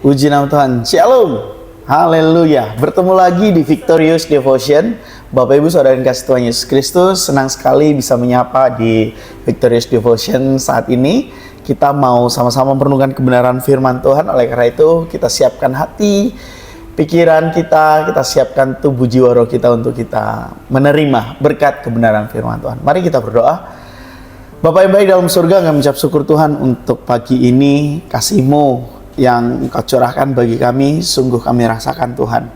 Puji nama Tuhan. Shalom. Haleluya. Bertemu lagi di Victorious Devotion. Bapak Ibu Saudara yang kasih Tuhan Yesus Kristus, senang sekali bisa menyapa di Victorious Devotion saat ini. Kita mau sama-sama merenungkan kebenaran firman Tuhan. Oleh karena itu, kita siapkan hati, pikiran kita siapkan tubuh jiwa roh kita untuk kita menerima berkat kebenaran firman Tuhan. Mari kita berdoa. Bapak yang baik dalam surga, kami mengucap syukur Tuhan untuk pagi ini, kasih-Mu yang Engkau curahkan bagi kami, sungguh kami rasakan Tuhan.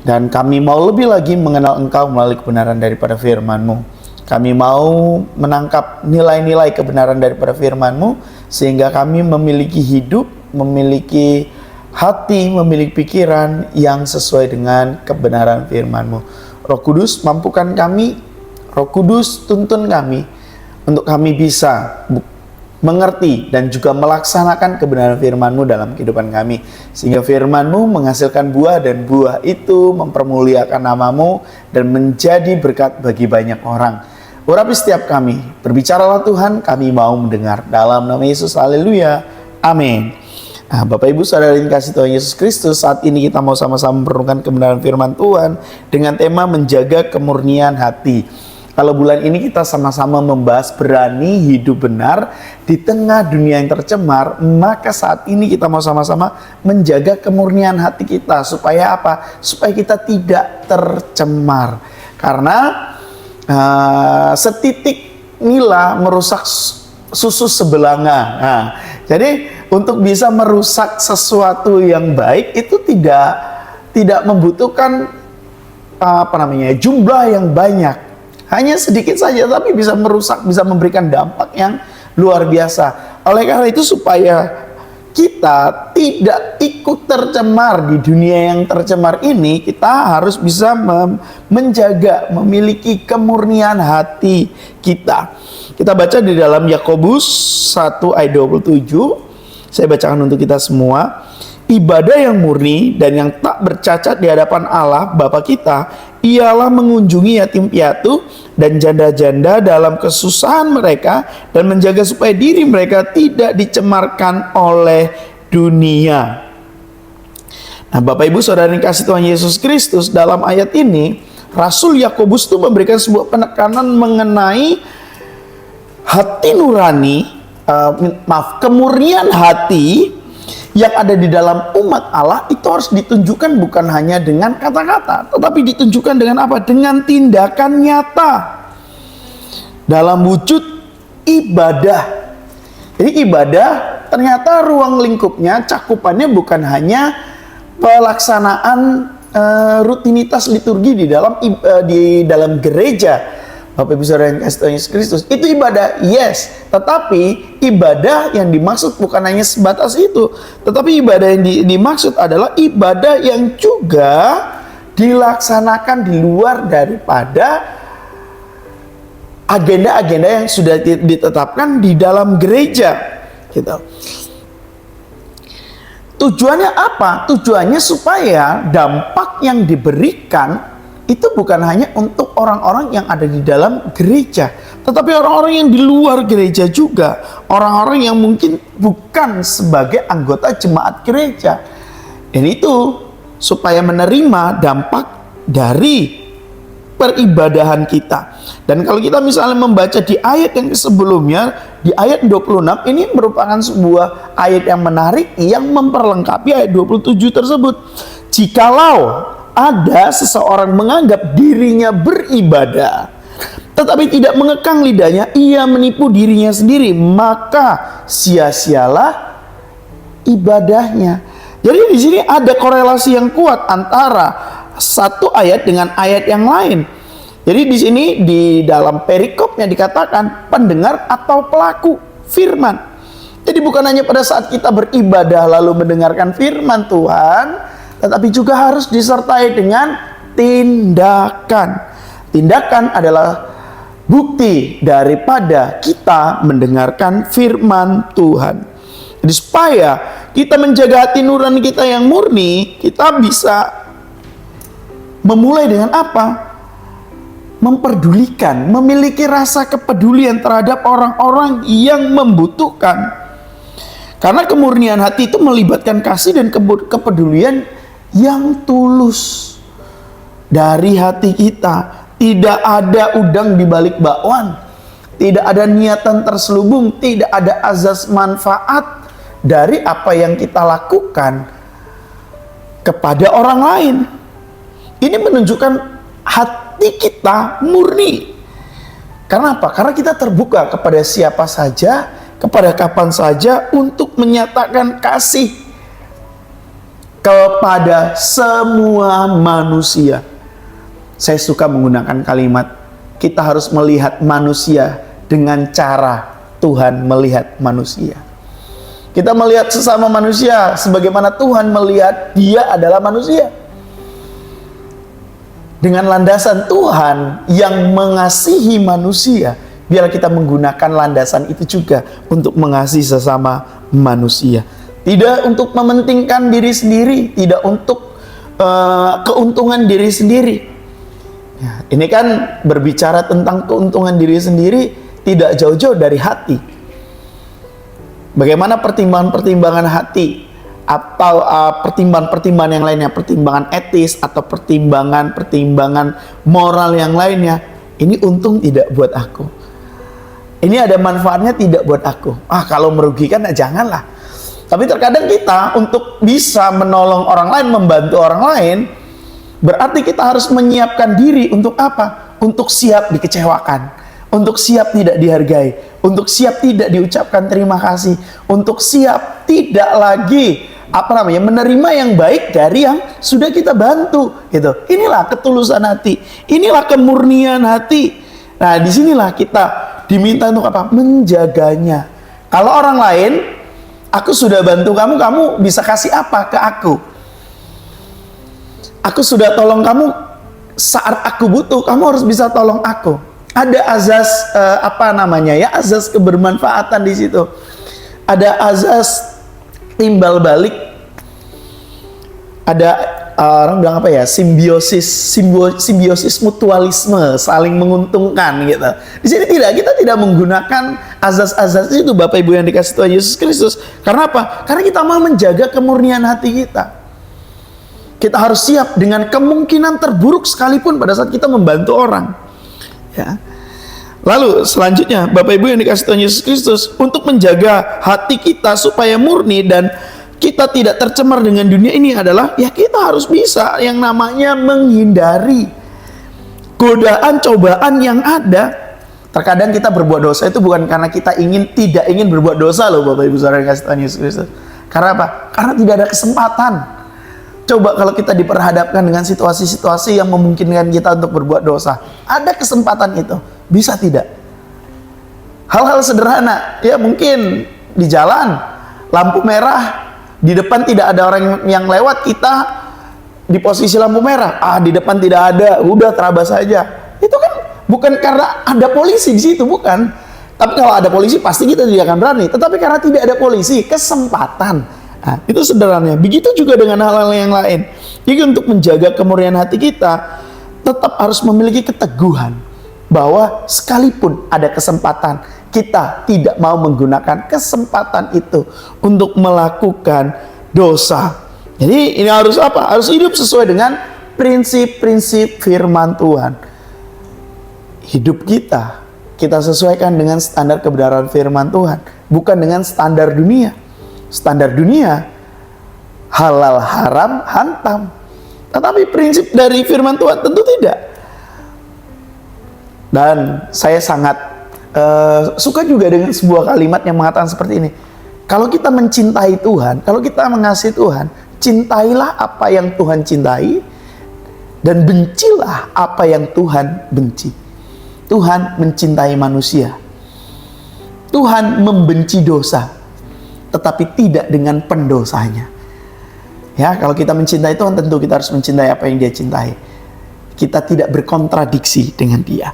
Dan kami mau lebih lagi mengenal Engkau melalui kebenaran daripada firman-Mu. Kami mau menangkap nilai-nilai kebenaran daripada firman-Mu, sehingga kami memiliki hidup, memiliki hati, memiliki pikiran yang sesuai dengan kebenaran firman-Mu. Roh Kudus, mampukan kami, Roh Kudus tuntun kami, untuk kami bisa mengerti dan juga melaksanakan kebenaran firman-Mu dalam kehidupan kami. Sehingga firman-Mu menghasilkan buah, dan buah itu mempermuliakan nama-Mu dan menjadi berkat bagi banyak orang. Urapi setiap kami, berbicaralah Tuhan, kami mau mendengar. Dalam nama Yesus, haleluya, amin. Nah, Bapak Ibu Saudara yang kasih Tuhan Yesus Kristus, saat ini kita mau sama-sama merenungkan kebenaran firman Tuhan dengan tema menjaga kemurnian hati. Kalau bulan ini kita sama-sama membahas berani hidup benar di tengah dunia yang tercemar, maka saat ini kita mau sama-sama menjaga kemurnian hati kita. Supaya apa? Supaya kita tidak tercemar. Karena setitik nila merusak susu sebelanga. Nah, jadi untuk bisa merusak sesuatu yang baik itu tidak membutuhkan jumlah yang banyak. Hanya sedikit saja, tapi bisa merusak, bisa memberikan dampak yang luar biasa. Oleh karena itu, supaya kita tidak ikut tercemar di dunia yang tercemar ini, kita harus bisa menjaga, memiliki kemurnian hati kita. Kita baca di dalam Yakobus 1 ayat 27. Saya bacakan untuk kita semua. Ibadah yang murni dan yang tak bercacat di hadapan Allah Bapa kita ialah mengunjungi yatim piatu dan janda-janda dalam kesusahan mereka, dan menjaga supaya diri mereka tidak dicemarkan oleh dunia. Nah, Bapak Ibu Saudara yang kasih Tuhan Yesus Kristus, dalam ayat ini Rasul Yakobus itu memberikan sebuah penekanan mengenai hati nurani, kemurnian hati yang ada di dalam umat Allah itu harus ditunjukkan bukan hanya dengan kata-kata, tetapi ditunjukkan dengan apa? Dengan tindakan nyata dalam wujud ibadah. Jadi ibadah ternyata ruang lingkupnya, cakupannya bukan hanya pelaksanaan rutinitas liturgi di dalam gereja. Bapak Ibu Saudara yang kasih Tuhan Yesus Kristus, itu ibadah, yes. Tetapi ibadah yang dimaksud bukan hanya sebatas itu, tetapi ibadah yang dimaksud adalah ibadah yang juga dilaksanakan di luar daripada agenda-agenda yang sudah ditetapkan di dalam gereja. Gitu. Tujuannya apa? Tujuannya supaya dampak yang diberikan itu bukan hanya untuk orang-orang yang ada di dalam gereja, tetapi orang-orang yang di luar gereja juga, orang-orang yang mungkin bukan sebagai anggota jemaat gereja. Dan itu supaya menerima dampak dari peribadahan kita. Dan kalau kita misalnya membaca di ayat yang sebelumnya, di ayat 26, ini merupakan sebuah ayat yang menarik yang memperlengkapi ayat 27 tersebut. Jikalau ada seseorang menganggap dirinya beribadah, tetapi tidak mengekang lidahnya, ia menipu dirinya sendiri, maka sia-sialah ibadahnya. Jadi di sini ada korelasi yang kuat antara satu ayat dengan ayat yang lain. Jadi di sini di dalam perikopnya dikatakan pendengar atau pelaku firman. Jadi bukan hanya pada saat kita beribadah lalu mendengarkan firman Tuhan, tetapi juga harus disertai dengan tindakan. Tindakan adalah bukti daripada kita mendengarkan firman Tuhan. Jadi supaya kita menjaga hati nurani kita yang murni, kita bisa memulai dengan apa? Memperdulikan, memiliki rasa kepedulian terhadap orang-orang yang membutuhkan. Karena kemurnian hati itu melibatkan kasih dan kepedulian yang tulus dari hati kita. Tidak ada udang di balik bakwan, tidak ada niatan terselubung, tidak ada azas manfaat dari apa yang kita lakukan kepada orang lain. Ini menunjukkan hati kita murni. Karena apa? Karena kita terbuka kepada siapa saja, kepada kapan saja untuk menyatakan kasih kepada semua manusia. Saya suka menggunakan kalimat, kita harus melihat manusia dengan cara Tuhan melihat manusia. Kita melihat sesama manusia sebagaimana Tuhan melihat dia adalah manusia. Dengan landasan Tuhan yang mengasihi manusia, biarlah kita menggunakan landasan itu juga untuk mengasihi sesama manusia. Tidak untuk mementingkan diri sendiri, tidak untuk keuntungan diri sendiri. Ya, ini kan berbicara tentang keuntungan diri sendiri, tidak jauh-jauh dari hati. Bagaimana pertimbangan-pertimbangan hati atau pertimbangan-pertimbangan yang lainnya, pertimbangan etis atau pertimbangan moral yang lainnya, ini untung tidak buat aku, ini ada manfaatnya tidak buat aku. Kalau merugikan janganlah. Tapi terkadang kita untuk bisa menolong orang lain, membantu orang lain, berarti kita harus menyiapkan diri untuk apa? Untuk siap dikecewakan, untuk siap tidak dihargai, untuk siap tidak diucapkan terima kasih, untuk siap tidak lagi menerima yang baik dari yang sudah kita bantu, gitu. Inilah ketulusan hati, inilah kemurnian hati. Nah, disinilah kita diminta untuk apa? Menjaganya. Kalau orang lain, aku sudah bantu kamu, kamu bisa kasih apa ke aku? Aku sudah tolong kamu saat aku butuh, kamu harus bisa tolong aku. Ada azas azas kebermanfaatan di situ. Ada azas timbal balik. Ada orang bilang simbiosis mutualisme, saling menguntungkan gitu. Di sini kita tidak menggunakan azas-azas itu, Bapak Ibu yang dikasih Tuhan Yesus Kristus. Karena apa? Karena kita mau menjaga kemurnian hati kita. Kita harus siap dengan kemungkinan terburuk sekalipun pada saat kita membantu orang. Ya. Lalu selanjutnya, Bapak Ibu yang dikasih Tuhan Yesus Kristus, untuk menjaga hati kita supaya murni dan kita tidak tercemar dengan dunia ini adalah, ya kita harus bisa yang namanya menghindari godaan, cobaan yang ada. Terkadang kita berbuat dosa itu bukan karena kita tidak ingin berbuat dosa loh, Bapak Ibu Saudara yang dikasih Tuhan Yesus Kristus. Karena apa? Karena tidak ada kesempatan. Coba kalau kita diperhadapkan dengan situasi-situasi yang memungkinkan kita untuk berbuat dosa, ada kesempatan itu, bisa tidak? Hal-hal sederhana, ya mungkin di jalan, lampu merah, di depan tidak ada orang yang lewat, kita di posisi lampu merah, di depan tidak ada, udah terabas saja. Itu kan bukan karena ada polisi di situ, bukan. Tapi kalau ada polisi pasti kita tidak akan berani. Tetapi karena tidak ada polisi, kesempatan. Nah, itu sederhananya. Begitu juga dengan hal-hal yang lain. Jadi untuk menjaga kemurnian hati kita, tetap harus memiliki keteguhan bahwa sekalipun ada kesempatan, kita tidak mau menggunakan kesempatan itu untuk melakukan dosa. Jadi ini harus apa? Harus hidup sesuai dengan prinsip-prinsip firman Tuhan. Hidup kita sesuaikan dengan standar kebenaran firman Tuhan, bukan dengan standar dunia. Standar dunia halal haram hantam, tetapi prinsip dari firman Tuhan tentu tidak. Dan saya sangat suka juga dengan sebuah kalimat yang mengatakan seperti ini. Kalau kita mencintai Tuhan, kalau kita mengasihi Tuhan, cintailah apa yang Tuhan cintai dan bencilah apa yang Tuhan benci. Tuhan mencintai manusia, Tuhan membenci dosa, tetapi tidak dengan pendosanya. Ya, kalau kita mencintai Tuhan, tentu kita harus mencintai apa yang Dia cintai. Kita tidak berkontradiksi dengan Dia.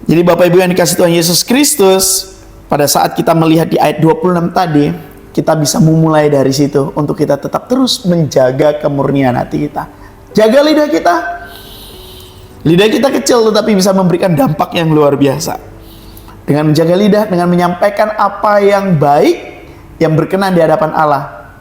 Jadi Bapak Ibu yang dikasih Tuhan Yesus Kristus, pada saat kita melihat di ayat 26 tadi, kita bisa memulai dari situ untuk kita tetap terus menjaga kemurnian hati kita. Jaga lidah kita. Lidah kita kecil tetapi bisa memberikan dampak yang luar biasa. Dengan menjaga lidah, dengan menyampaikan apa yang baik, yang berkenan di hadapan Allah,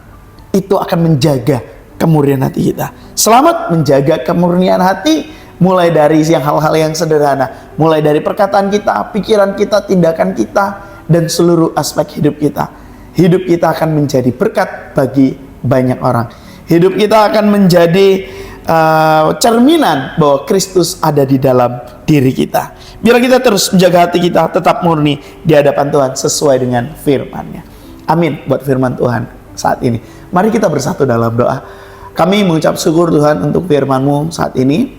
itu akan menjaga kemurnian hati kita. Selamat menjaga kemurnian hati, mulai dari hal-hal yang sederhana, mulai dari perkataan kita, pikiran kita, tindakan kita, dan seluruh aspek hidup kita. Hidup kita akan menjadi berkat bagi banyak orang. Hidup kita akan menjadi cerminan bahwa Kristus ada di dalam diri kita. Biar kita terus menjaga hati kita tetap murni di hadapan Tuhan sesuai dengan firman-Nya. Amin buat firman Tuhan saat ini. Mari kita bersatu dalam doa. Kami mengucap syukur Tuhan untuk firman-Mu saat ini.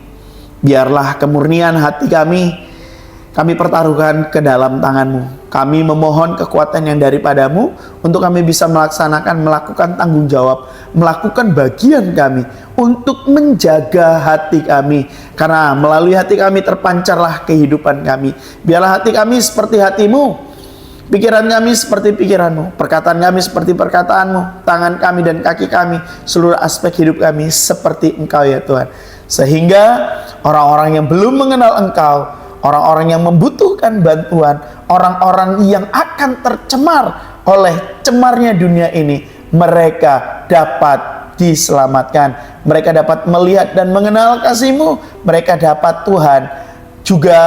Biarlah kemurnian hati kami pertaruhkan ke dalam tangan-Mu. Kami memohon kekuatan yang daripadamu untuk kami bisa melakukan tanggung jawab, melakukan bagian kami untuk menjaga hati kami. Karena melalui hati kami terpancarlah kehidupan kami. Biarlah hati kami seperti hati-Mu, pikiran kami seperti pikiran-Mu, perkataan kami seperti perkataan-Mu, tangan kami dan kaki kami, seluruh aspek hidup kami seperti Engkau ya Tuhan. Sehingga orang-orang yang belum mengenal Engkau, orang-orang yang membutuhkan bantuan, orang-orang yang akan tercemar oleh cemarnya dunia ini, mereka dapat diselamatkan. Mereka dapat melihat dan mengenal kasih-Mu. Mereka dapat Tuhan juga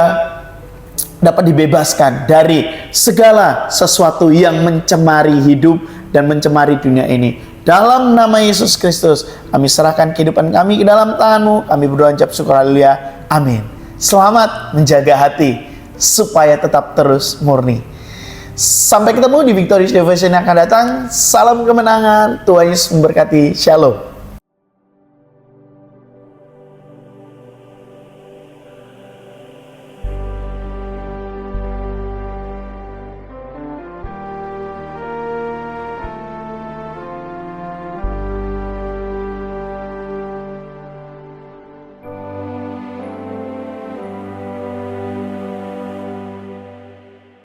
dapat dibebaskan dari segala sesuatu yang mencemari hidup dan mencemari dunia ini. Dalam nama Yesus Kristus, kami serahkan kehidupan kami ke dalam tangan-Mu. Kami berdoa ucap syukur, haleluya, amin. Selamat menjaga hati supaya tetap terus murni. Sampai ketemu di Victorious Devotion yang akan datang. Salam kemenangan, Tuhan Yesus memberkati. Shalom.